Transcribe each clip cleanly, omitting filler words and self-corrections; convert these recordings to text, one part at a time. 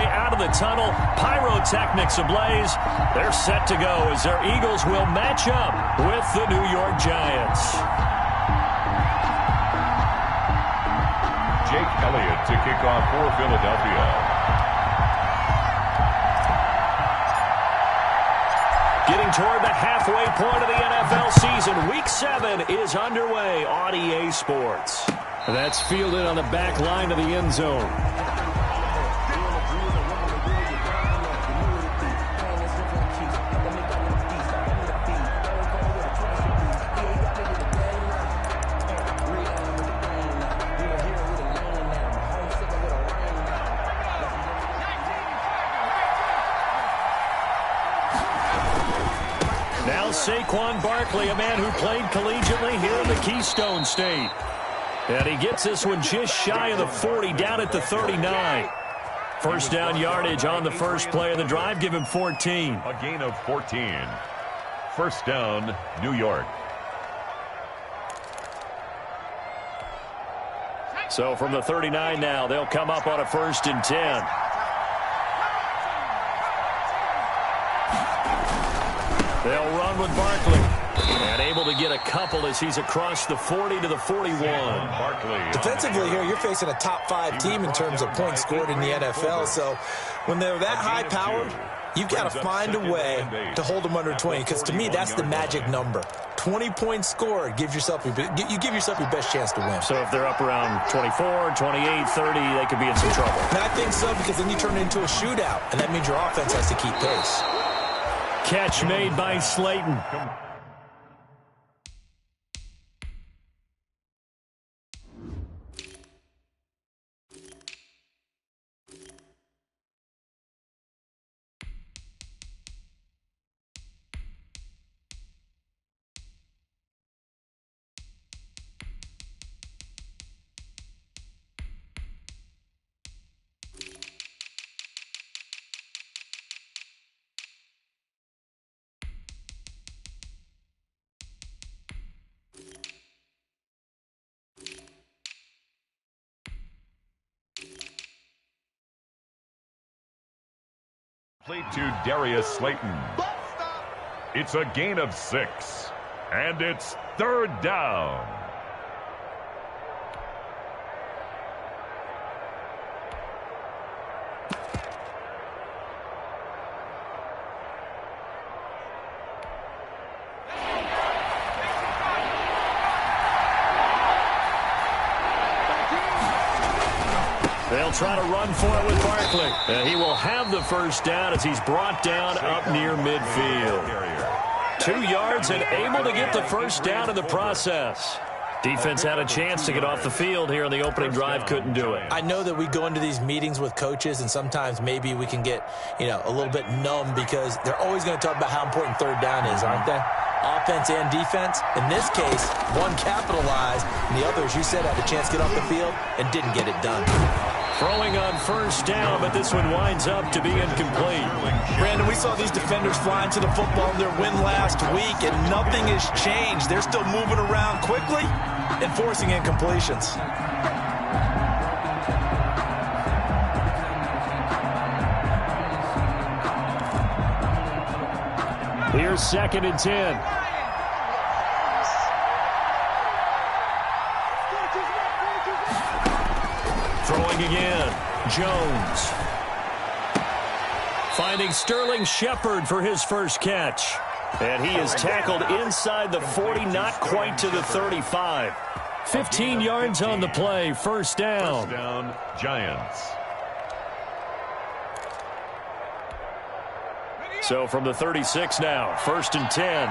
out of the tunnel. Pyrotechnics ablaze. They're set to go as their Eagles will match up with the New York Giants. Jake Elliott to kick off for Philadelphia. Getting toward the halfway point of the NFL season. Week 7 is underway on EA Sports. That's fielded on the back line of the end zone. Now Saquon Barkley, a man who played collegiately here in the Keystone State. And he gets this one just shy of the 40, down at the 39. First down yardage on the first play of the drive. Give him 14. A gain of 14. First down, New York. So from the 39 now, they'll come up on a 1st and 10. They'll run with Barkley. And able to get a couple as he's across the 40 to the 41. Defensively here, you're facing a top 5 team in terms of points scored in the NFL. So when they're that high-powered, you've got to find a way to hold them under 20. Because to me, that's the magic number. 20 points scored, you give yourself your best chance to win. So if they're up around 24, 28, 30, they could be in some trouble. And I think so, because then you turn it into a shootout, and that means your offense has to keep pace. Catch made by Slayton. Played to Darius Slayton. It's a gain of 6. And it's 3rd down. They'll try to run for it with Barkley. And he will have the first down as he's brought down up near midfield. 2 yards and able to get the first down in the process. Defense had a chance to get off the field here in the opening drive, couldn't do it. I know that we go into these meetings with coaches, and sometimes maybe we can get, a little bit numb because they're always going to talk about how important 3rd down is, aren't they? Offense and defense. In this case, one capitalized, and the other, as you said, had a chance to get off the field and didn't get it done. Throwing on first down, but this one winds up to be incomplete. Brandon, we saw these defenders flying to the football in their win last week, and nothing has changed. They're still moving around quickly and forcing incompletions. Here's 2nd and 10. Throwing again. Jones. Finding Sterling Shepard for his first catch. And he is tackled inside the 40, not quite to the 35. 15 yards on the play, first down. First down, Giants. So from the 36 now, 1st and 10.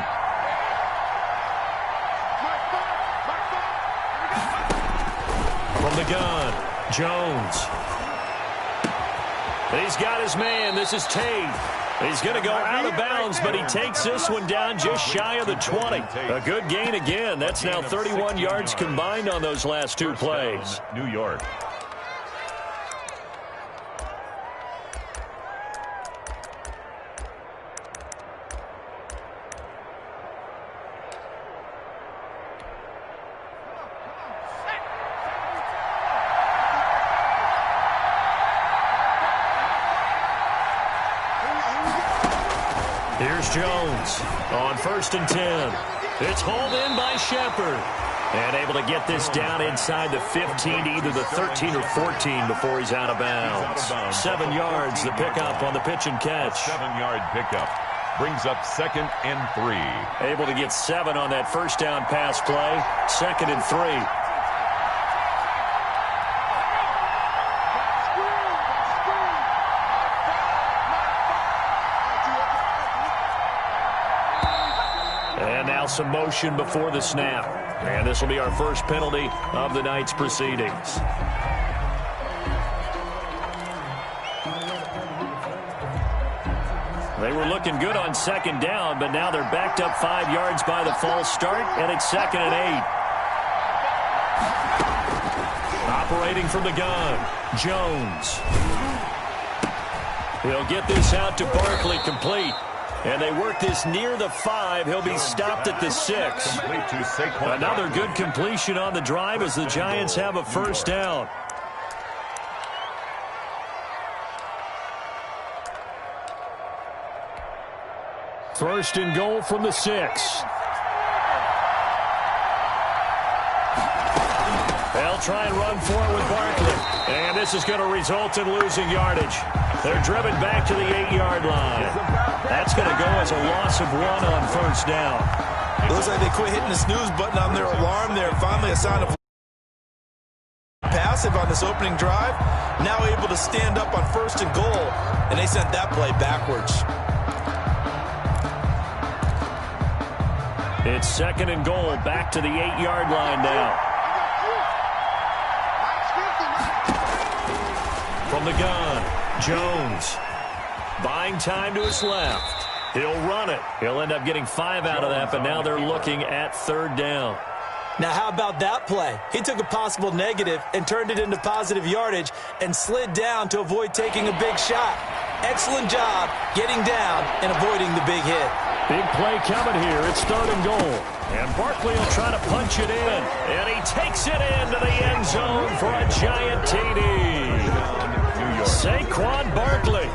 From the gun, Jones. He's got his man. This is Tate. He's going to go out of bounds, but he takes this one down just shy of the 20. A good gain again. That's now 31 yards combined on those last 2 plays. New York. Here's Jones on 1st and 10. It's hauled in by Shepard. And able to get this down inside the 15 to either the 13 or 14 before he's out of bounds. 7 yards, the pickup on the pitch and catch. 7-yard pickup brings up 2nd and 3. Able to get 7 on that first down pass play. 2nd and 3. And now some motion before the snap. And this will be our first penalty of the night's proceedings. They were looking good on 2nd down, but now they're backed up 5 yards by the false start, and it's 2nd and 8. Operating from the gun, Jones. He'll get this out to Barkley, complete. And they work this near the 5. He'll be stopped at the 6. Another good completion on the drive as the Giants have a first down. First and goal from the 6. They'll try and run for it with Barkley. And this is going to result in losing yardage. They're driven back to the 8-yard line. That's going to go as a loss of 1 on 1st down. It looks like they quit hitting the snooze button on their alarm there. Finally a sign of passive on this opening drive. Now able to stand up on 1st and goal. And they sent that play backwards. It's 2nd and goal, back to the 8-yard line now. From the gun, Jones. Buying time to his left. He'll run it. He'll end up getting 5 out of that, but now they're looking at 3rd down. Now, how about that play? He took a possible negative and turned it into positive yardage and slid down to avoid taking a big shot. Excellent job getting down and avoiding the big hit. Big play coming here. It's 3rd and goal. And Barkley will try to punch it in. And he takes it into the end zone for a giant TD. Saquon Barkley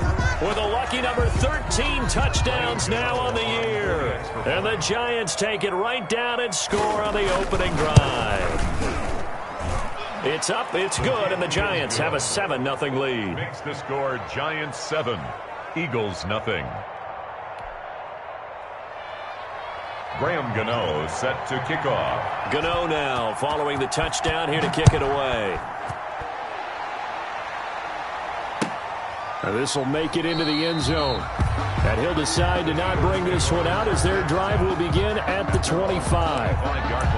with a lucky number 13 touchdowns now on the year. And the Giants take it right down and score on the opening drive. It's up, it's good, and the Giants have a 7-0 lead. Makes the score Giants 7, Eagles nothing. Graham Gano set to kick off. Gano now following the touchdown here to kick it away. This will make it into the end zone. And he'll decide to not bring this one out as their drive will begin at the 25. 5-yard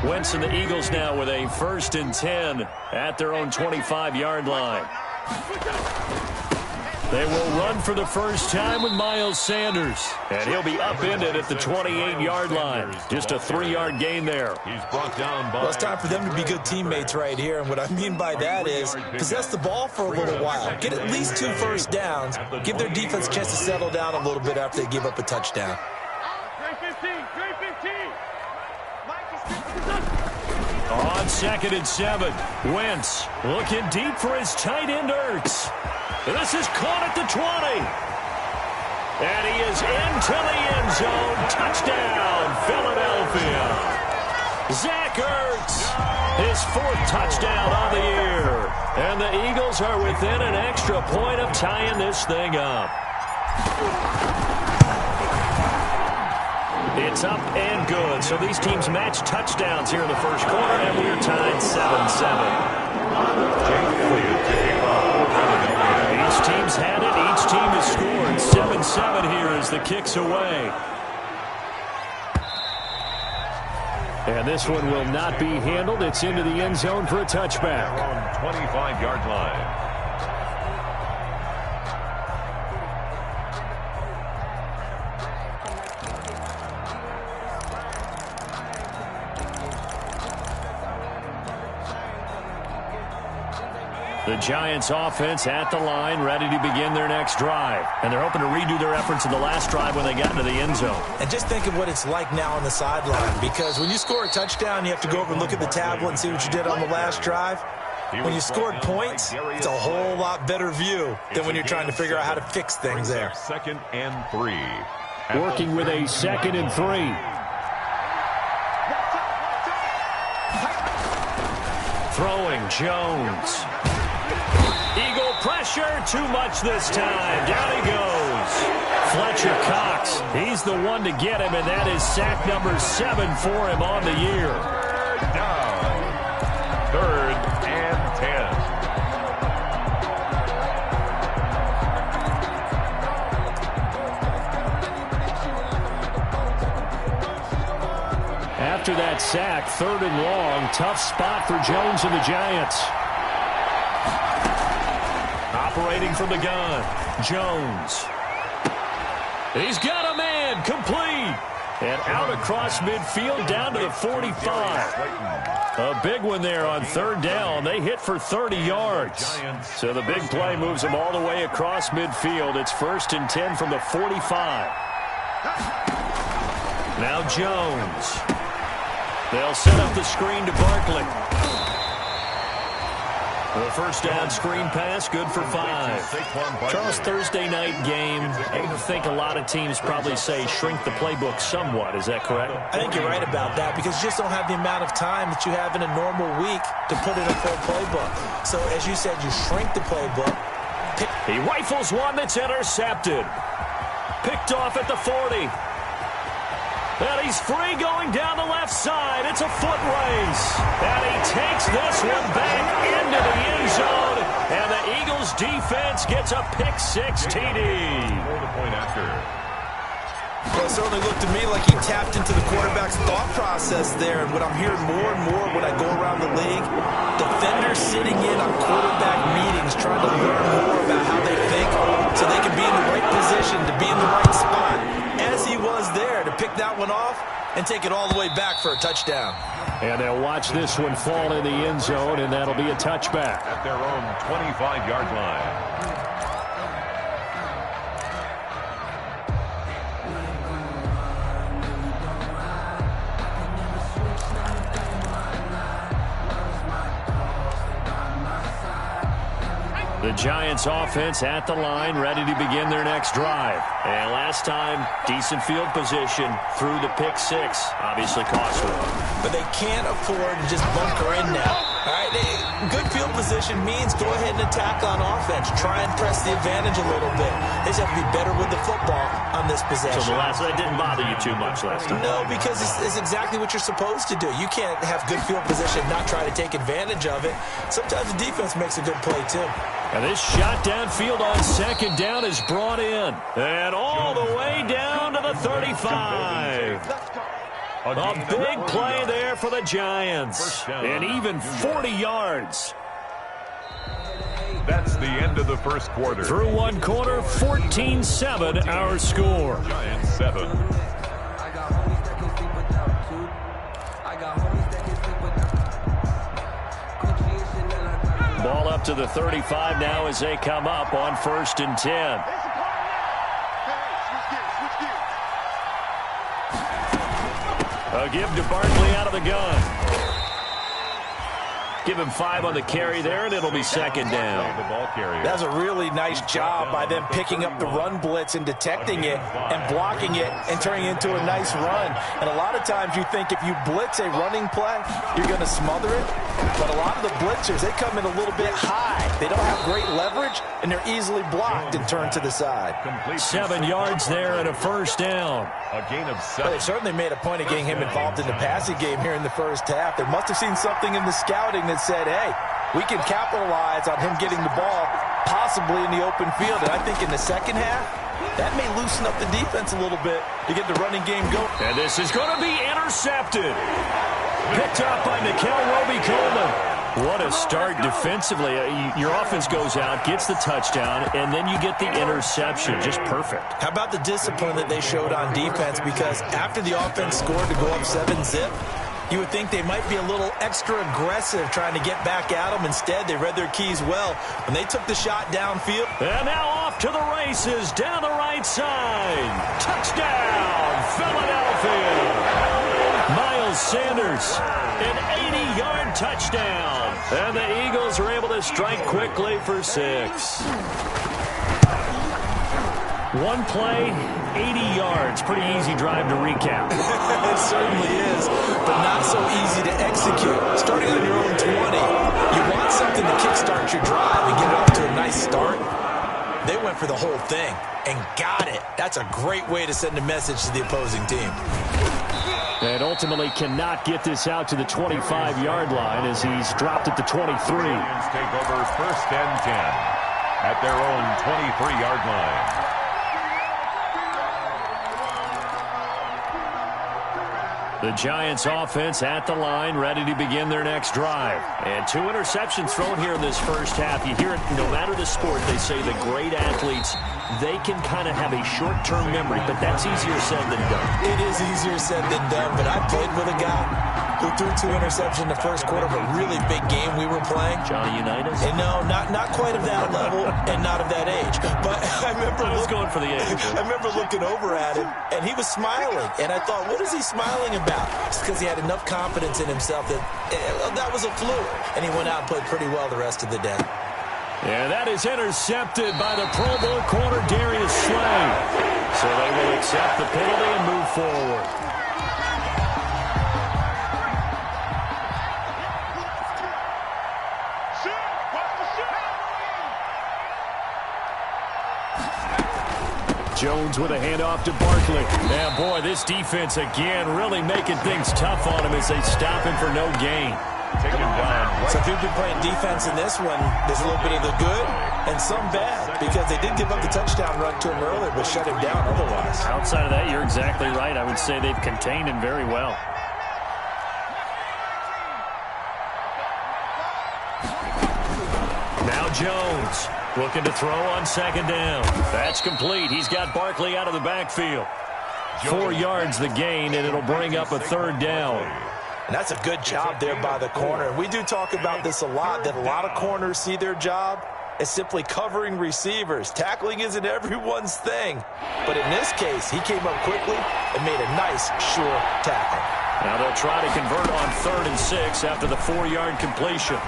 line. Wentz and the Eagles now with a 1st and 10 at their own 25-yard line. They will run for the first time with Miles Sanders. And he'll be upended at the 28-yard line. Just a 3-yard gain there. He's brought down by... Well, it's time for them to be good teammates right here. And what I mean by that is possess the ball for a little while. Get at least 2 first downs. Give their defense a chance to settle down a little bit after they give up a touchdown. On 2nd and 7, Wentz looking deep for his tight end Ertz. This is caught at the 20. And he is into the end zone. Touchdown, Philadelphia. Zach Ertz, his 4th touchdown on the year. And the Eagles are within an extra point of tying this thing up. It's up and good. So these teams match touchdowns here in the first quarter, and we are tied 7-7. Each team's had it. Each team has scored. 7-7 here as the kick's away. And this one will not be handled. It's into the end zone for a touchback. On 25-yard line. The Giants offense at the line, ready to begin their next drive. And they're hoping to redo their efforts in the last drive when they got into the end zone. And just think of what it's like now on the sideline, because when you score a touchdown, you have to go over and look at the tablet and see what you did on the last drive. When you scored points, it's a whole lot better view than when you're trying to figure out how to fix things there. 2nd and 3. Working with a 2nd and 3. Throwing Jones. Eagle pressure, too much this time. Down he goes. Fletcher Cox, he's the one to get him, and that is sack number 7 for him on the year. 3rd down. 3rd and 10. After that sack, 3rd and long, tough spot for Jones and the Giants. Operating from the gun, Jones. He's got a man, complete. And out across midfield, down to the 45. A big one there on 3rd down. They hit for 30 yards. So the big play moves them all the way across midfield. It's 1st and 10 from the 45. Now Jones. They'll set up the screen to Barkley. The first down screen pass, good for 5. Charles, Thursday night game, I think a lot of teams probably say shrink the playbook somewhat. Is that correct? I think you're right about that, because you just don't have the amount of time that you have in a normal week to put in a full playbook. So, as you said, you shrink the playbook. He rifles one that's intercepted. Picked off at the 40. And he's free going down the left side. It's a foot race. And he takes this one back into the end zone. And the Eagles defense gets a pick-6 TD. Well, it certainly looked to me like he tapped into the quarterback's thought process there. And what I'm hearing more and more when I go around the league, defenders sitting in on quarterback meetings trying to learn more about how they think so they can be in the right position to be in the right spot, as he was there, to pick that one off and take it all the way back for a touchdown. And they'll watch this one fall in the end zone, and that'll be a touchback. At their own 25-yard line. The Giants offense at the line, ready to begin their next drive. And last time, decent field position through the pick-6. Obviously costly. But they can't afford to just bunker in now. All right, good field position means go ahead and attack on offense. Try and press the advantage a little bit. They just have to be better with the football on this possession. So that didn't bother you too much last time? No, because it's exactly what you're supposed to do. You can't have good field position and not try to take advantage of it. Sometimes the defense makes a good play, too. And this shot downfield on 2nd down is brought in. And all the way down to the 35. A big play there for the Giants. And even 40 yards. That's the end of the first quarter. Through one quarter, 14-7 our score. Giants 7. Ball up to the 35 now as they come up on 1st and 10. A give to Barkley out of the gun. Give him 5 on the carry there, and it'll be 2nd down. That's a really nice job by them picking up the run blitz and detecting it and blocking it and turning it into a nice run. And a lot of times you think if you blitz a running play, you're going to smother it. But a lot of the blitzers, they come in a little bit high. They don't have great leverage, and they're easily blocked and turned to the side. 7 yards there and a 1st down. A gain of 7. Well, they certainly made a point of getting him involved in the passing game here in the first half. They must have seen something in the scouting that said, hey, we can capitalize on him getting the ball possibly in the open field. And I think in the second half, that may loosen up the defense a little bit to get the running game going. And this is going to be intercepted. Picked up by Nickel Roby-Coleman. What a start defensively. Your offense goes out, gets the touchdown, and then you get the interception. Just perfect. How about the discipline that they showed on defense? Because after the offense scored to go up 7-zip, You would think they might be a little extra aggressive trying to get back at them. Instead, they read their keys well when they took the shot downfield. And now off to the races down the right side. Touchdown, Philadelphia. Miles Sanders, an 80-yard touchdown. And the Eagles are able to strike quickly for 6. One play, 80 yards. Pretty easy drive to recap. It certainly is, but not so easy to execute. Starting on your own 20, you want something to kickstart your drive and get it off to a nice start. They went for the whole thing and got it. That's a great way to send a message to the opposing team. And ultimately cannot get this out to the 25-yard line as he's dropped at the 23. Lions take over 1st and 10 at their own 23-yard line. The Giants offense at the line, ready to begin their next drive. And 2 interceptions thrown here in this first half. You hear it, no matter the sport, they say the great athletes, they can kind of have a short-term memory, but that's easier said than done. It is easier said than done, but I played with a guy who threw 2 interceptions in the first quarter of a really big game we were playing. Johnny Unitas? And no, not quite of that level and not of that age. But I remember going for the age. I remember looking over at him, and he was smiling. And I thought, what is he smiling about? It's because he had enough confidence in himself that that was a fluke. And he went out and played pretty well the rest of the day. And that is intercepted by the Pro Bowl corner, Darius Slay. So they will accept the penalty and move forward. Jones with a handoff to Barkley. Now, boy, this defense again really making things tough on him as they stop him for no gain. Take him down. So if you've been playing defense in this one, there's a little bit of the good and some bad because they did give up the touchdown run to him earlier but shut him down otherwise. Outside of that, you're exactly right. I would say they've contained him very well. Now Jones looking to throw on 2nd down. That's complete. He's got Barkley out of the backfield. 4 yards the gain, and it'll bring up a 3rd down. And that's a good job there by the corner. And we do talk about this a lot, that a lot of corners see their job as simply covering receivers. Tackling isn't everyone's thing. But in this case, he came up quickly and made a nice, sure tackle. Now they'll try to convert on 3rd and 6 after the 4-yard completion.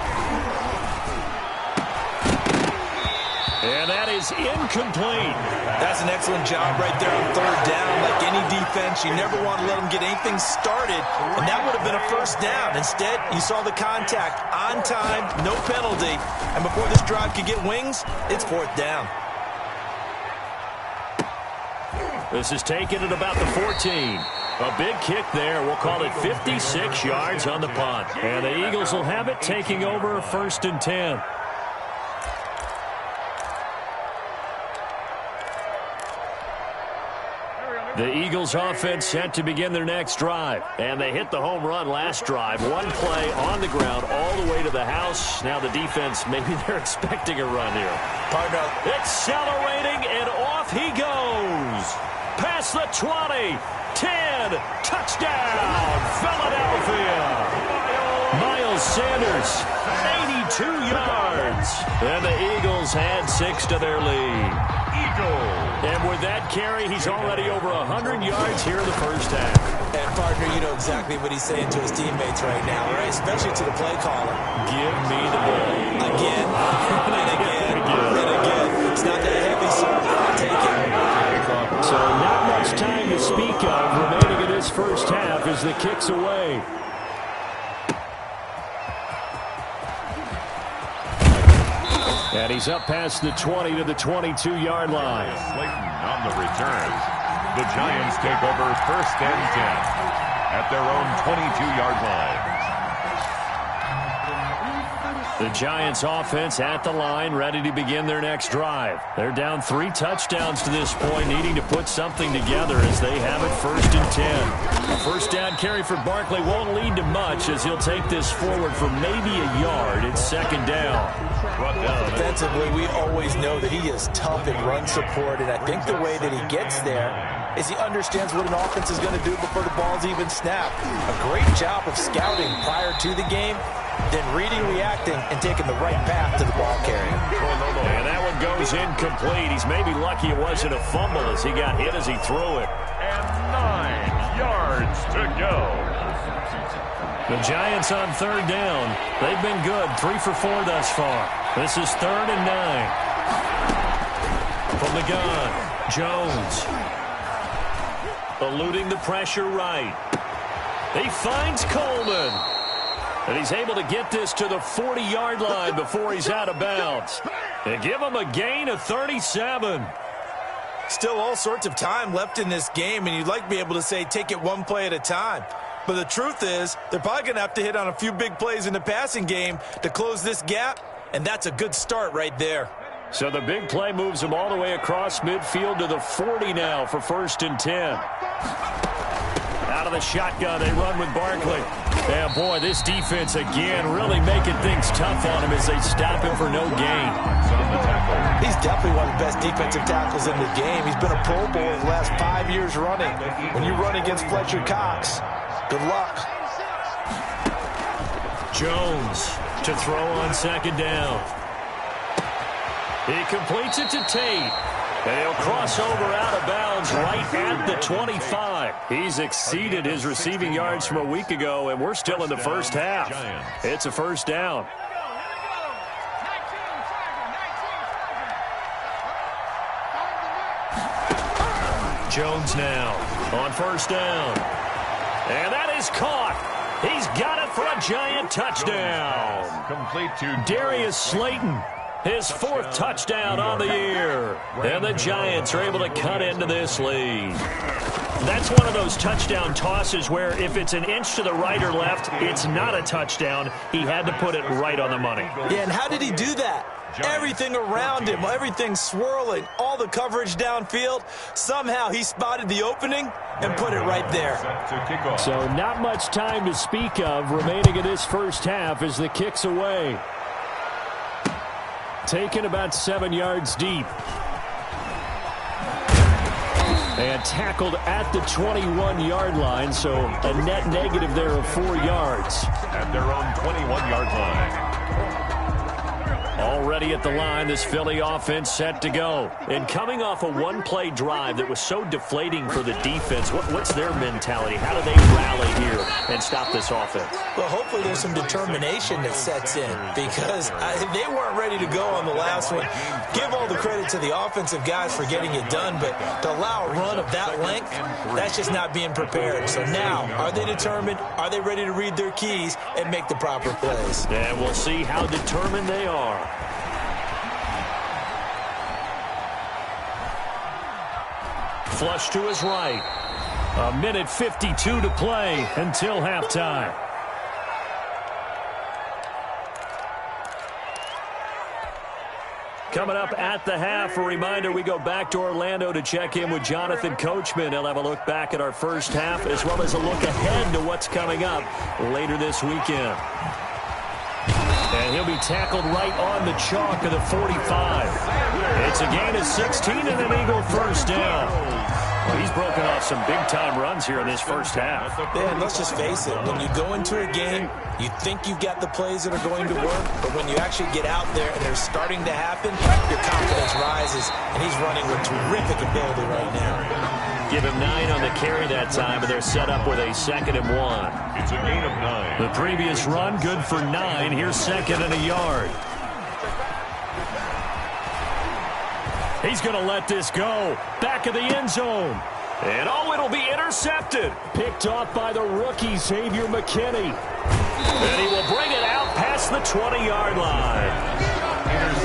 And that is incomplete. That's an excellent job right there on 3rd down. Like any defense, you never want to let them get anything started, and that would have been a 1st down. Instead, you saw the contact on time, no penalty, and before this drive could get wings, it's 4th down. This is taken at about the 14. A big kick there. We'll call it 56 yards on the punt. And the Eagles will have it, taking over 1st and 10. The Eagles offense set to begin their next drive. And they hit the home run last drive. 1 play on the ground all the way to the house. Now the defense, maybe they're expecting a run here. Partner. Accelerating, and off he goes. Past the 20, 10, touchdown, Philadelphia. Miles Sanders, 82 yards. And the Eagles add 6 to their lead. And with that carry, he's already over 100 yards here in the first half. And, partner, you know exactly what he's saying to his teammates right now, right? Especially to the play caller. Give me the ball. Again, and again, and again. It's not that heavy, sir. I'll take it. So not much time to speak of remaining in this first half as the kick's away. And he's up past the 20 to the 22-yard line. Slayton on the return. The Giants take over 1st and 10 at their own 22-yard line. The Giants offense at the line, ready to begin their next drive. They're down 3 touchdowns to this point, needing to put something together as they have it 1st and 10. A 1st down carry for Barkley won't lead to much as he'll take this forward for maybe a yard. It's 2nd down. Defensively, we always know that he is tough in run support, and I think the way that he gets there is he understands what an offense is going to do before the ball's even snapped. A great job of scouting prior to the game, then reading, reacting, and taking the right path to the ball carrier. And that one goes incomplete. He's maybe lucky it wasn't a fumble as he got hit as he threw it. And 9 yards to go. The Giants on third down. They've been good, 3 for 4 thus far. This is 3rd and 9. From the gun, Jones. Eluding the pressure right. He finds Coleman. And he's able to get this to the 40-yard line before he's out of bounds. And give him a gain of 37. Still all sorts of time left in this game, and you'd like to be able to say take it one play at a time. But the truth is, they're probably going to have to hit on a few big plays in the passing game to close this gap, and that's a good start right there. So the big play moves them all the way across midfield to the 40 now for 1st and 10. Out of the shotgun, they run with Barkley. Yeah, boy, this defense again really making things tough on him as they stop him for no gain. He's definitely one of the best defensive tackles in the game. He's been a Pro Bowler the last 5 years running. When you run against Fletcher Cox, good luck. Jones to throw on 2nd down. He completes it to Tate. And he'll cross over out of bounds right at the 25. He's exceeded his receiving yards from a week ago, and we're still in the first half. It's a 1st down. Jones now on 1st down. And that is caught. He's got it for a Giant touchdown. Complete to Darius Slayton. His 4th touchdown on the year. And the Giants are able to cut into this lead. That's one of those touchdown tosses where if it's an inch to the right or left, it's not a touchdown. He had to put it right on the money. Yeah, and how did he do that? Everything around him, everything swirling, all the coverage downfield. Somehow he spotted the opening and put it right there. So not much time to speak of remaining in this first half as the kick's away. Taken about 7 yards deep. And tackled at the 21-yard line, so a net negative there of 4 yards. At their own 21-yard line. Already at the line, this Philly offense set to go. And coming off a one-play drive that was so deflating for the defense, what's their mentality? How do they rally here and stop this offense? Well, hopefully there's some determination that sets in because they weren't ready to go on the last one. Give all the credit to the offensive guys for getting it done, but to allow a run of that length, that's just not being prepared. So now, are they determined? Are they ready to read their keys and make the proper plays? And we'll see how determined they are. Flush to his right. 1:52 to play until halftime. Coming up at the half, a reminder, we go back to Orlando to check in with Jonathan Coachman. He'll have a look back at our first half as well as a look ahead to what's coming up later this weekend. And he'll be tackled right on the chalk of the 45. It's a gain of 16 and an Eagle 1st down. Well, he's broken off some big-time runs here in this first half. Yeah, and let's just face it. When you go into a game, you think you've got the plays that are going to work, but when you actually get out there and they're starting to happen, your confidence rises, and he's running with terrific ability right now. Give him 9 on the carry that time, but they're set up with a 2nd and 1. It's a gain of 9. The previous run, good for 9. Here's 2nd and a yard. He's going to let this go. Back of the end zone. And it'll be intercepted. Picked off by the rookie, Xavier McKinney. And he will bring it out past the 20-yard line.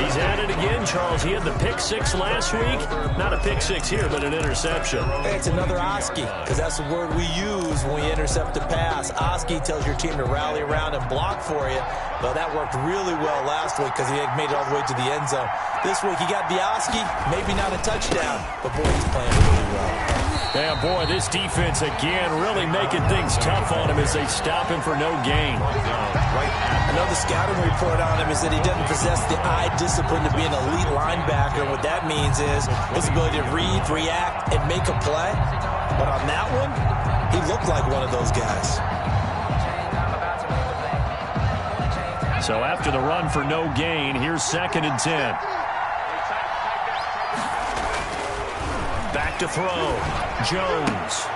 He's at it again, Charles. He had the pick 6 last week. Not a pick 6 here, but an interception. Hey, it's another Oski, because that's the word we use when we intercept a pass. Oski tells your team to rally around and block for you. Well, that worked really well last week because he had made it all the way to the end zone. This week he got the Oski, maybe not a touchdown, but boy, he's playing really well. Yeah, boy, this defense again really making things tough on him as they stop him for no gain. I know the scouting report on him is that he doesn't possess the eye discipline to be an elite linebacker. What that means is his ability to read, react, and make a play. But on that one, he looked like one of those guys. So after the run for no gain, here's 2nd and 10. Back to throw. Jones.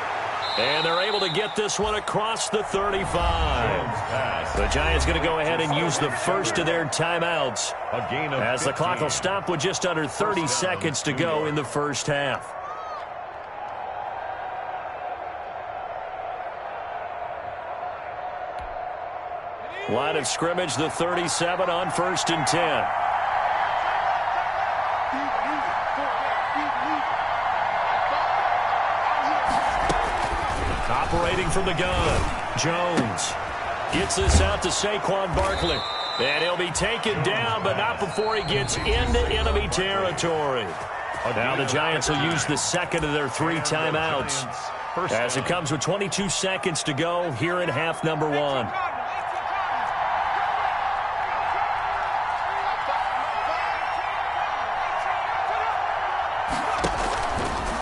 And they're able to get this one across the 35. The Giants going to go ahead and use the first of their timeouts as the clock will stop with just under 30 seconds to go in the first half. Line of scrimmage, the 37 on 1st and 10. Operating from the gun, Jones gets this out to Saquon Barkley. And he'll be taken down, but not before he gets into enemy territory. Now the Giants will use the second of their 3 timeouts as it comes with 22 seconds to go here in half number 1.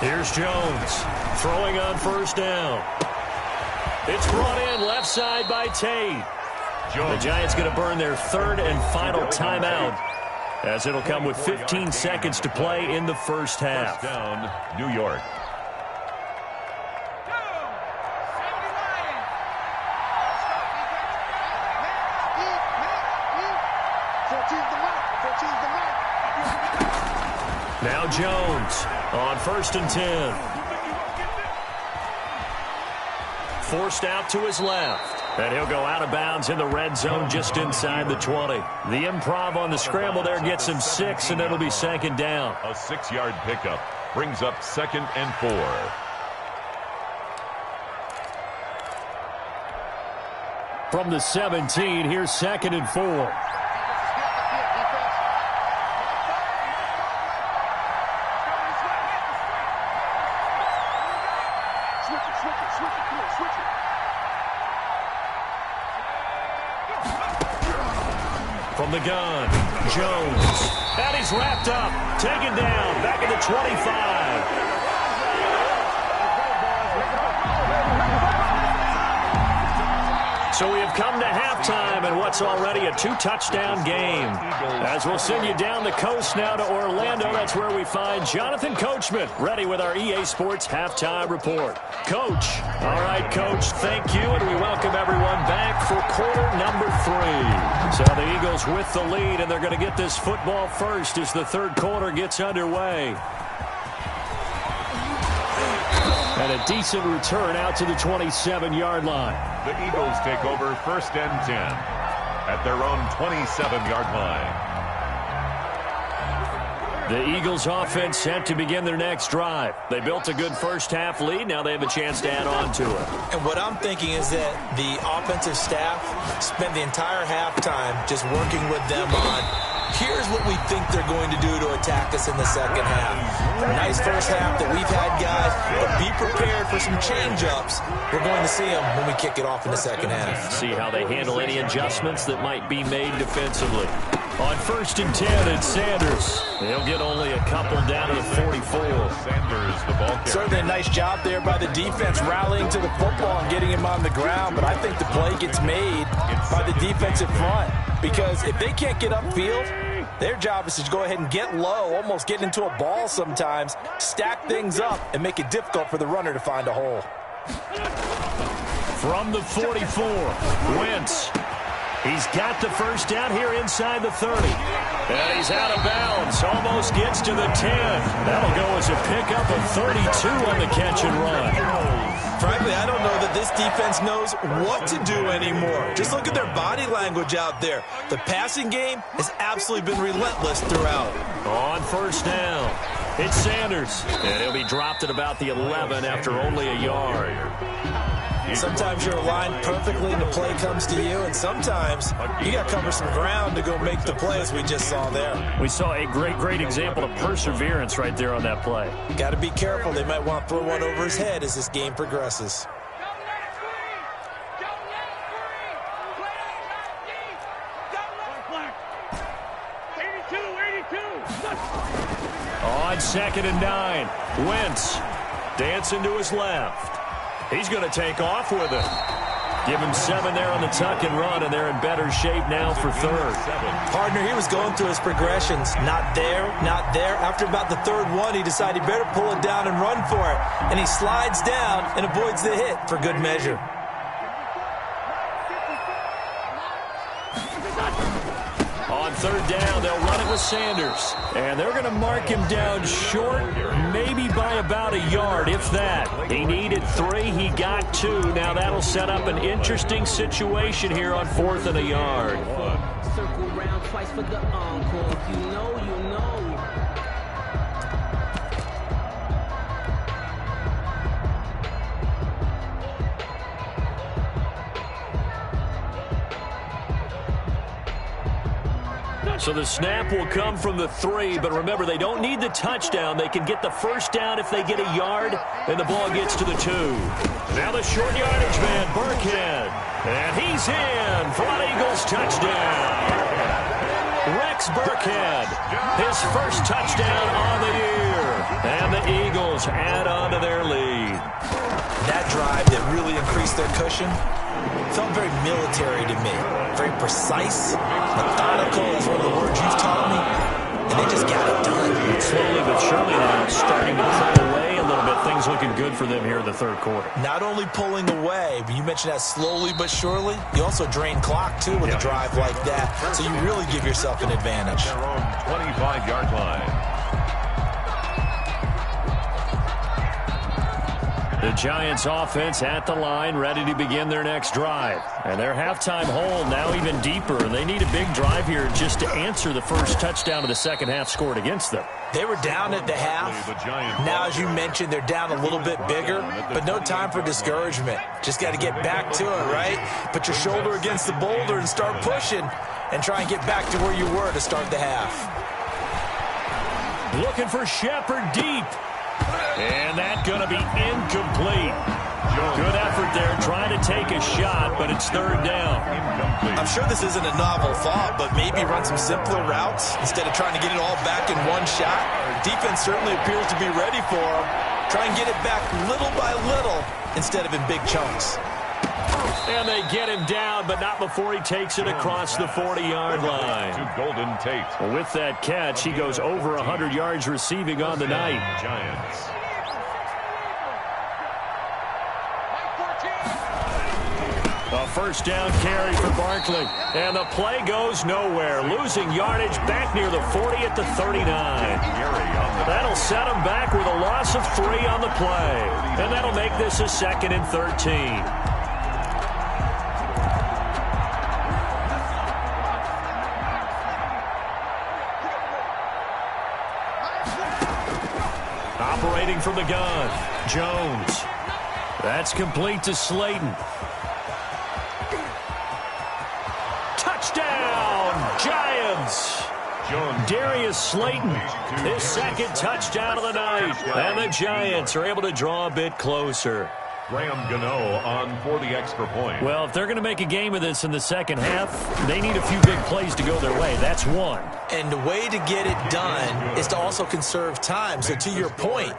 Here's Jones throwing on 1st down. It's brought in left side by Tate. The Giants going to burn their 3rd and final timeout as it'll come with 15 seconds to play in the first half. First down, New York. Now Jones on 1st and 10. Forced out to his left. And he'll go out of bounds in the red zone just inside the 20. The improv on the scramble there gets him 6, and it'll be 2nd down. A 6-yard pickup brings up 2nd and 4. From the 17, here's 2nd and 4. From the gun, Jones. And he's wrapped up, taken down, back at the 25. So we have come to halftime in what's already a 2-touchdown game. As we'll send you down the coast now to Orlando, that's where we find Jonathan Coachman, ready with our EA Sports Halftime Report. Coach. All right, Coach, thank you, and we welcome everyone back for quarter number 3. So the Eagles with the lead, and they're going to get this football first as the 3rd quarter gets underway. And a decent return out to the 27-yard line. The Eagles take over 1st and 10 at their own 27-yard line. The Eagles offense set to begin their next drive. They built a good first-half lead. Now they have a chance to add on to it. And what I'm thinking is that the offensive staff spent the entire halftime just working with them on, here's what we think they're going to do to attack us in the second half. Nice first half that we've had, guys, but be prepared for some change-ups. We're going to see them when we kick it off in the second half. See how they handle any adjustments that might be made defensively. On 1st and 10, it's Sanders. He'll get only a couple down to the 44. Sanders, the ball carrier. Certainly a nice job there by the defense rallying to the football and getting him on the ground, but I think the play gets made by the defensive front because if they can't get upfield, their job is to go ahead and get low, almost get into a ball sometimes, stack things up, and make it difficult for the runner to find a hole. From the 44, Wentz. He's got the first down here inside the 30. And he's out of bounds. Almost gets to the 10. That'll go as a pickup of 32 on the catch and run. Frankly, I don't know that this defense knows what to do anymore. Just look at their body language out there. The passing game has absolutely been relentless throughout. On 1st down, It's Sanders, and he'll be dropped at about the 11 after only a yard. Sometimes you're aligned perfectly and the play comes to you, and sometimes you got to cover some ground to go make the play, as we just saw there. We saw a great example of perseverance right there on that play. Got to be careful. They might want to throw one over his head as this game progresses. On 2nd and 9, Wentz dancing to his left. He's going to take off with it. Give him 7 there on the tuck and run, and they're in better shape now for 3rd. Partner, he was going through his progressions. Not there, not there. After about the 3rd one, he decided he better pull it down and run for it. And he slides down and avoids the hit for good measure. On 3rd down, they'll run it with Sanders. And they're going to mark him down short, maybe by about a yard, if that. He needed 3, he got 2. Now that'll set up an interesting situation here on 4th and a yard. Circle round twice for the encore. You know. So the snap will come from the 3, but remember, they don't need the touchdown. They can get the 1st down if they get a yard, and the ball gets to the 2. Now the short yardage man, Burkhead. And he's in for an Eagles touchdown. Rex Burkhead, his 1st touchdown on the year. And the Eagles add on to their lead. That drive that really increased their cushion felt very military to me. Very precise, methodical, that's one of the words you've taught me. And they just got it done. Slowly but surely now starting to pull away a little bit. Things looking good for them here in the 3rd quarter. Not only pulling away, but you mentioned that slowly but surely. You also drain clock, too, with a drive like that. So you really give yourself an advantage. Their own 25-yard line. The Giants offense at the line, ready to begin their next drive. And their halftime hole now even deeper. They need a big drive here just to answer the first touchdown of the second half scored against them. They were down at the half. Now, as you mentioned, they're down a little bit bigger, but no time for discouragement. Just got to get back to it, right? Put your shoulder against the boulder and start pushing and try and get back to where you were to start the half. Looking for Shepard deep. And that's going to be incomplete. Good effort there, trying to take a shot, but it's 3rd down. I'm sure this isn't a novel thought, but maybe run some simpler routes instead of trying to get it all back in one shot. Defense certainly appears to be ready for them. Try and get it back little by little instead of in big chunks. And they get him down, but not before he takes it across the 40-yard line. To Golden Tate. Well, with that catch, he goes over 100 yards receiving on the night. Giants. A 1st down carry for Barkley. And the play goes nowhere. Losing yardage back near the 40 at the 39. That'll set him back with a loss of 3 on the play. And that'll make this a 2nd and 13. Operating from the gun, Jones. That's complete to Slayton. Touchdown, Giants! Darius Slayton, his 2nd touchdown of the night. And the Giants are able to draw a bit closer. Graham Gano on for the extra point. Well, if they're going to make a game of this in the second half, they need a few big plays to go their way. That's one. And the way to get it done is to also conserve time. So to your point,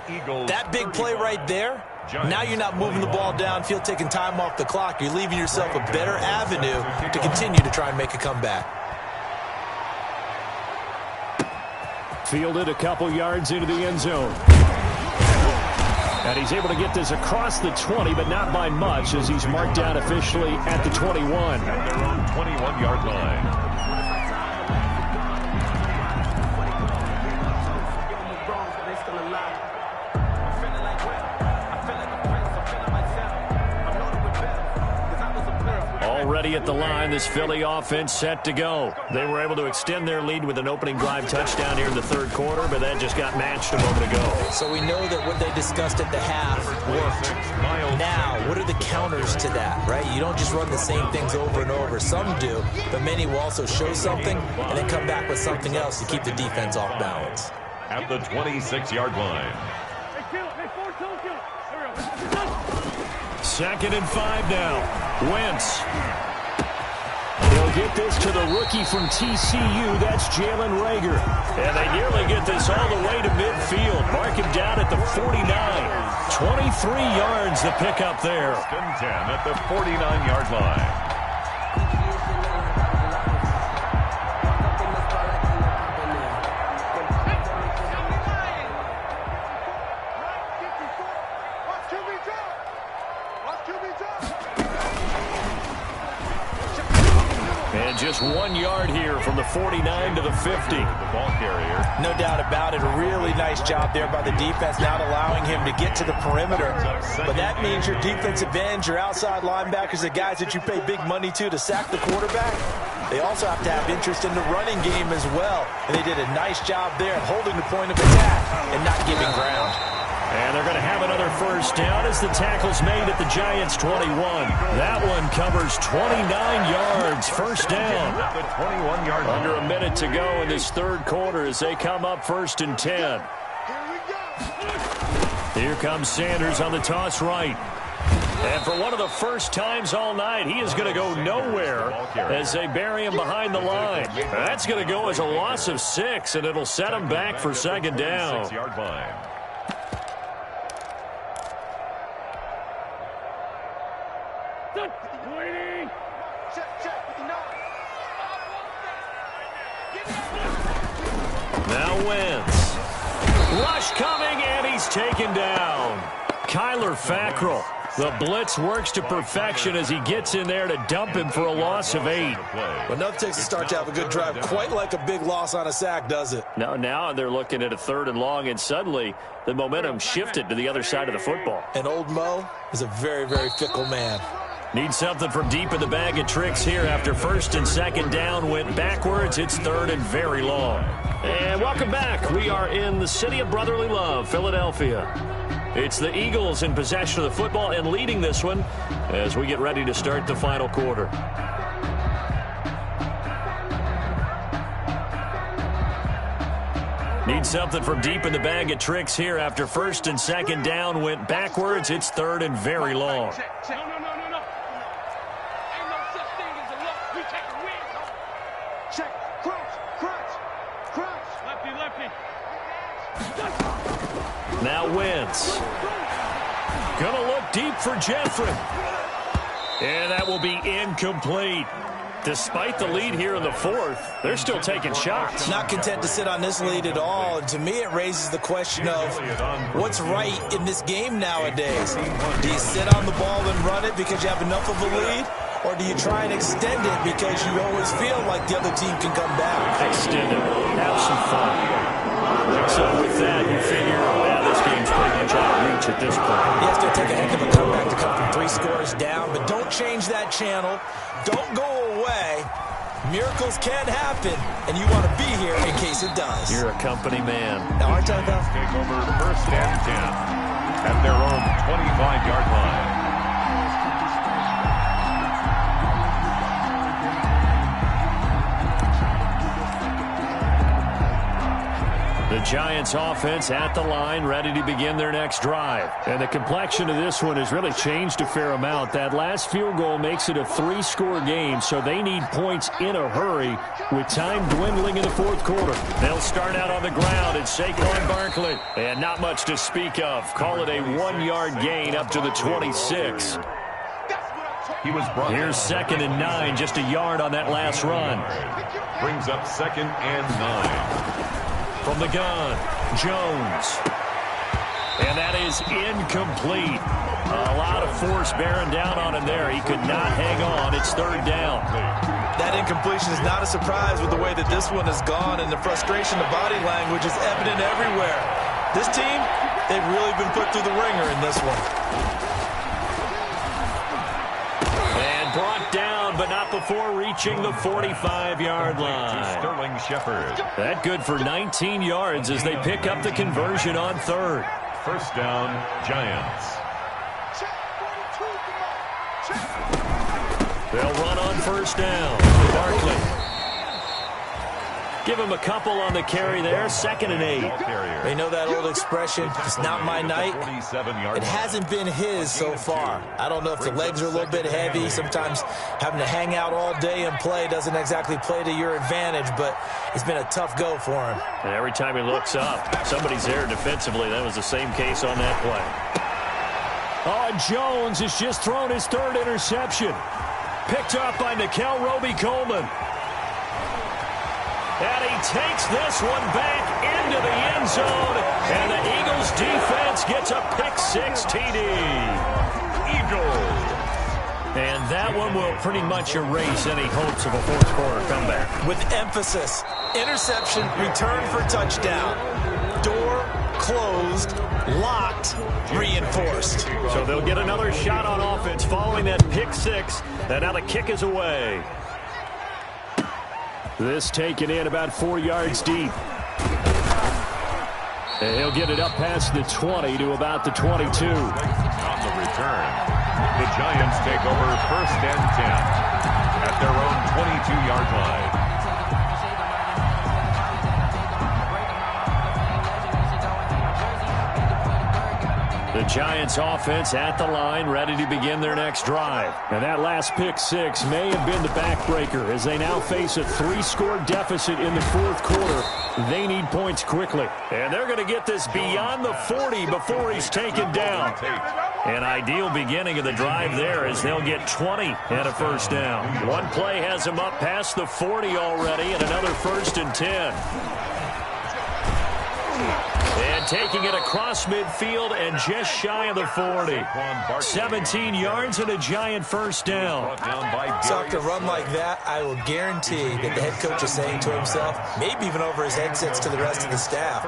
that big play right there, now you're not moving the ball downfield, taking time off the clock. You're leaving yourself a better avenue to continue to try and make a comeback. Fielded a couple yards into the end zone. And he's able to get this across the 20, but not by much, as he's marked down officially at the 21. At their own 21-yard line. already at the line. This Philly offense set to go. They were able to extend their lead with an opening drive touchdown here in the third quarter, but that just got matched a moment ago. So we know that what they discussed at the half worked. Now, what are the counters to that, right? You don't just run the same things over and over. Some do, but many will also show something and then come back with something else to keep the defense off balance. At the 26-yard line. 2nd and 5 now. Wentz. He'll get this to the rookie from TCU. That's Jalen Reagor. And they nearly get this all the way to midfield. Mark him down at the 49. 23 yards the pickup there. 1st and 10 at the 49-yard line. And just 1 yard here from the 49 to the 50. The ball carrier. No doubt about it. A really nice job there by the defense, not allowing him to get to the perimeter. But that means your defensive ends, your outside linebackers, the guys that you pay big money to sack the quarterback, they also have to have interest in the running game as well. And they did a nice job there of holding the point of attack and not giving ground. And they're going to have another first down as the tackle's made at the Giants' 21. That one covers 29 yards. First down. At the 21-yard line. Under a minute to go in this third quarter as they come up 1st and 10. Here comes Sanders on the toss right. And for one of the first times all night, he is going to go nowhere as they bury him behind the line. That's going to go as a loss of 6, and it'll set him back for 2nd down. 6-yard line. Now Wentz. Rush coming, and he's taken down. Kyler Fackrell. The blitz works to perfection as he gets in there to dump him for a loss of 8. But enough takes to start to have a good drive. Quite like a big loss on a sack, does it? Now they're looking at a 3rd and long, and suddenly the momentum shifted to the other side of the football. And old Mo is a very, very fickle man. Need something from deep in the bag of tricks here after 1st and 2nd down went backwards. It's 3rd and very long. And welcome back. We are in the city of brotherly love, Philadelphia. It's the Eagles in possession of the football and leading this one as we get ready to start the final quarter. Need something from deep in the bag of tricks here after 1st and 2nd down went backwards. It's 3rd and very long. No. Ain't no such thing as a look. We take a win. Check. Crunch. Lefty. Now Wentz. Gonna look deep for Jeffrey. And that will be incomplete. Despite the lead here in the 4th, they're still taking shots. Not content to sit on this lead at all. And to me, it raises the question of what's right in this game nowadays. Do you sit on the ball and run it because you have enough of a lead? Or do you try and extend it because you always feel like the other team can come back? Extend it. Have some fun. So with that, you figure, this game's pretty much out of reach at this point. You have to take a heck of a comeback to come from 3 scores down, but don't change that channel. Don't go away. Miracles can happen, and you want to be here in case it does. You're a company man. Now, aren't I, though? Take over 1st and 10 at their own 25-yard line. The Giants offense at the line, ready to begin their next drive. And the complexion of this one has really changed a fair amount. That last field goal makes it a 3-score game, so they need points in a hurry with time dwindling in the 4th quarter. They'll start out on the ground at Saquon Barkley. And not much to speak of. Call it a 1-yard gain up to the 26. Here's 2nd and 9, just a yard on that last run. Brings up 2nd and 9. From the gun, Jones. And that is incomplete. A lot of force bearing down on him there. He could not hang on. It's 3rd down. That incompletion is not a surprise with the way that this one has gone, and the frustration, the body language is evident everywhere. This team, they've really been put through the ringer in this one. And brought down, before reaching the 45-yard line. Sterling Shepard. That good for 19 yards as they pick up the conversion on third. First down, Giants. They'll run on first down. Barkley. Give him a couple on the carry there. 2nd and 8. You know that old expression, it's not my night? It hasn't been his so far. I don't know if the legs are a little bit heavy. Sometimes having to hang out all day and play doesn't exactly play to your advantage, but it's been a tough go for him. And every time he looks up, somebody's there defensively. That was the same case on that play. Oh, and Jones has just thrown his 3rd interception. Picked up by Nikel Roby-Coleman. And he takes this one back into the end zone. And the Eagles defense gets a pick-6 TD. Eagles. And that one will pretty much erase any hopes of a fourth-quarter comeback. With emphasis, interception, return for touchdown. Door closed, locked, reinforced. So they'll get another shot on offense following that pick-6. And now the kick is away. This taken in about 4 yards deep. And he'll get it up past the 20 to about the 22. On the return, the Giants take over 1st and 10 at their own 22-yard line. The Giants offense at the line, ready to begin their next drive. And that last pick-6 may have been the backbreaker as they now face a 3-score deficit in the 4th quarter. They need points quickly. And they're going to get this beyond the 40 before he's taken down. An ideal beginning of the drive there as they'll get 20 and a first down. One play has them up past the 40 already and another 1st and 10. And taking it across midfield and just shy of the 40. 17 yards and a Giant first down. So after a run like that, I will guarantee that the head coach is saying to himself, maybe even over his headsets to the rest of the staff,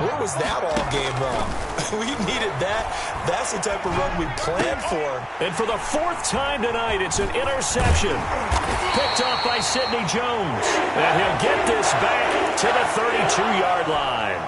where was that all game long? We needed that. That's the type of run we planned for. And for the 4th time tonight, it's an interception. Picked off by Sidney Jones. And he'll get this back to the 32-yard line.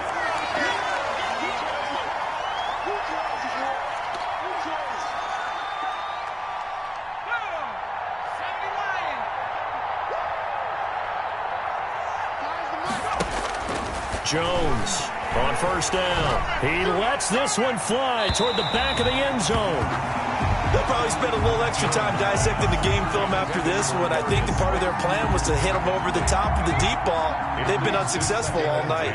Jones on first down. He lets this one fly toward the back of the end zone. They'll probably spend a little extra time dissecting the game film after this one. I think the part of their plan was to hit them over the top of the deep ball. They've been unsuccessful all night.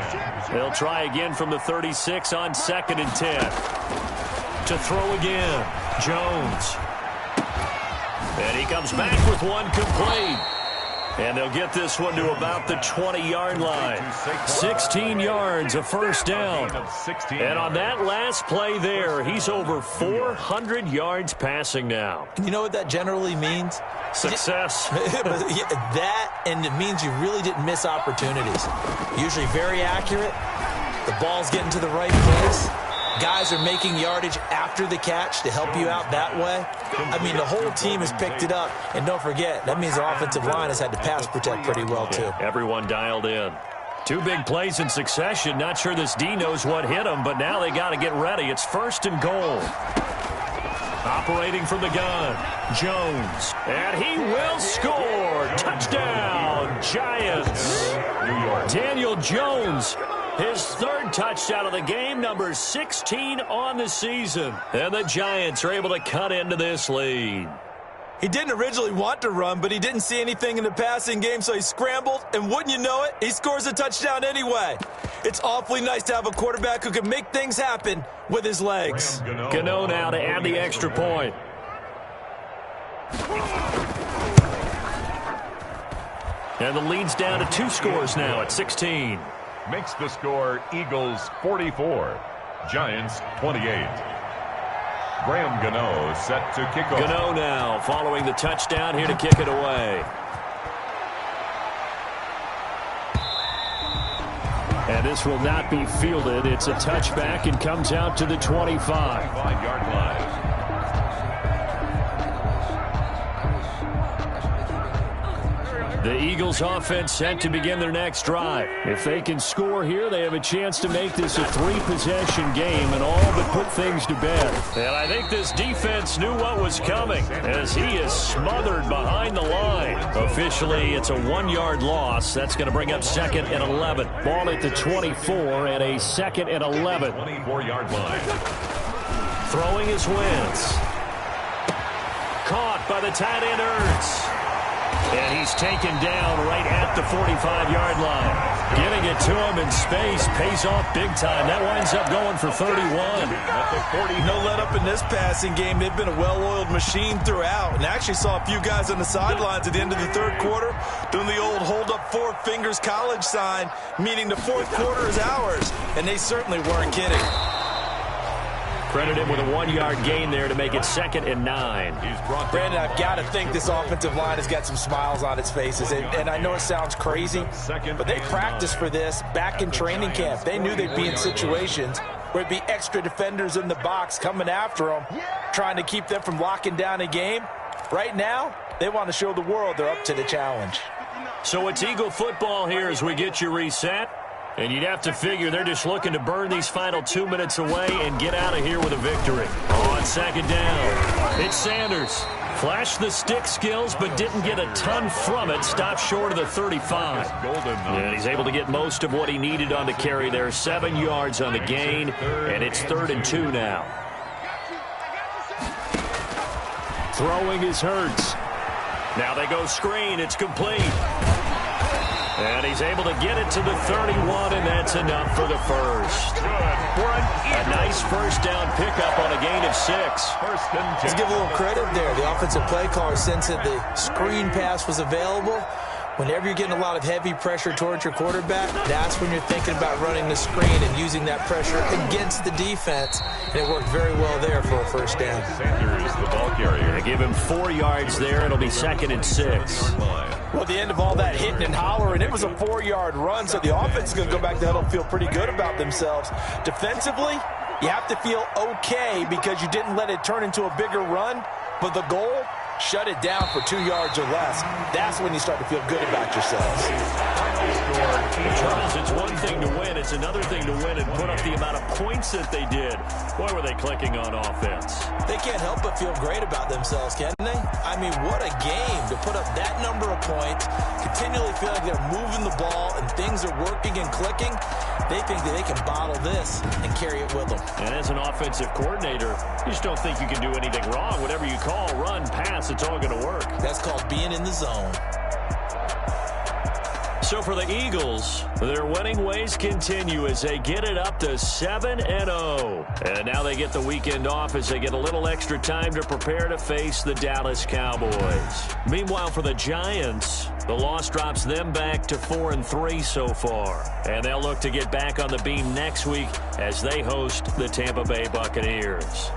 They'll try again from the 36 on 2nd and 10. To throw again, Jones. And he comes back with one complete. And they'll get this one to about the 20-yard line. 16 yards, a first down. And on that last play there, he's over 400 yards passing now. You know what that generally means? Success. That, and it means you really didn't miss opportunities. Usually very accurate. The ball's getting to the right place. Guys are making yardage after the catch to help you out that way. I mean, the whole team has picked it up. And don't forget, that means the offensive line has had to pass protect pretty well, too. Everyone dialed in. 2 big plays in succession. Not sure this D knows what hit him, but now they got to get ready. It's 1st and goal. Operating from the gun, Jones. And he will score. Touchdown, Giants. Daniel Jones. His 3rd touchdown of the game, number 16 on the season. And the Giants are able to cut into this lead. He didn't originally want to run, but he didn't see anything in the passing game, so he scrambled, and wouldn't you know it, he scores a touchdown anyway. It's awfully nice to have a quarterback who can make things happen with his legs. Gano now to add the extra point. And the lead's down to 2 scores now at 16. Makes the score Eagles 44, Giants 28. Graham Gano set to kick off. Gano now following the touchdown here to kick it away. And this will not be fielded. It's a touchback and comes out to the 25-yard line. The Eagles offense set to begin their next drive. If they can score here, they have a chance to make this a 3-possession game and all but put things to bed. And I think this defense knew what was coming as he is smothered behind the line. Officially, it's a 1-yard loss. That's going to bring up 2nd and 11. Ball at the 24 and a 2nd and 11. 24-yard line. Throwing is Wentz. Caught by the tight end Ertz. And he's taken down right at the 45-yard line. Getting it to him in space pays off big time. That winds up going for 31. At the 40, no let up in this passing game. They've been a well-oiled machine throughout. And actually saw a few guys on the sidelines at the end of the third quarter doing the old hold up 4 fingers college sign, meaning the fourth quarter is ours. And they certainly weren't kidding. Credit him with a 1-yard gain there to make it 2nd and 9. Brandon, I've got to think this offensive line has got some smiles on its faces. And I know it sounds crazy, but they practiced for this back in training camp. They knew they'd be in situations where it'd be extra defenders in the box coming after them, trying to keep them from locking down a game. Right now, they want to show the world they're up to the challenge. So it's Eagle football here as we get you reset. And you'd have to figure they're just looking to burn these final 2 minutes away and get out of here with a victory. On 2nd down, it's Sanders. Flashed the stick skills, but didn't get a ton from it. Stopped short of the 35. And he's able to get most of what he needed on the carry there. 7 yards on the gain, and it's 3rd and 2 now. Throwing is Hurts. Now they go screen. It's complete. And he's able to get it to the 31, and that's enough for the first. A nice first down pickup on a gain of 6. Let's give a little credit there. The offensive play caller, since that the screen pass was available, whenever you're getting a lot of heavy pressure towards your quarterback, that's when you're thinking about running the screen and using that pressure against the defense. And it worked very well there for a first down. Sanders, the ball carrier. They give him 4 yards there. It'll be 2nd and 6. Well, at the end of all that hitting and hollering, it was a 4-yard run, so the offense is going to go back to huddle and feel pretty good about themselves. Defensively, you have to feel okay because you didn't let it turn into a bigger run, but the goal, shut it down for 2 yards or less. That's when you start to feel good about yourselves. Charles, it's one thing to win. It's another thing to win and put up the amount of points that they did. Boy, were they clicking on offense. They can't help but feel great about themselves, can they? I mean, what a game to put up that number of points, continually feel like they're moving the ball and things are working and clicking. They think that they can bottle this and carry it with them. And as an offensive coordinator, you just don't think you can do anything wrong. Whatever you call, run, pass, it's all going to work. That's called being in the zone. So for the Eagles, their winning ways continue as they get it up to 7-0. And now they get the weekend off as they get a little extra time to prepare to face the Dallas Cowboys. Meanwhile, for the Giants, the loss drops them back to 4-3 so far. And they'll look to get back on the beam next week as they host the Tampa Bay Buccaneers.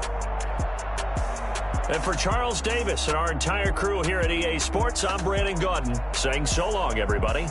And for Charles Davis and our entire crew here at EA Sports, I'm Brandon Gaudin saying so long, everybody.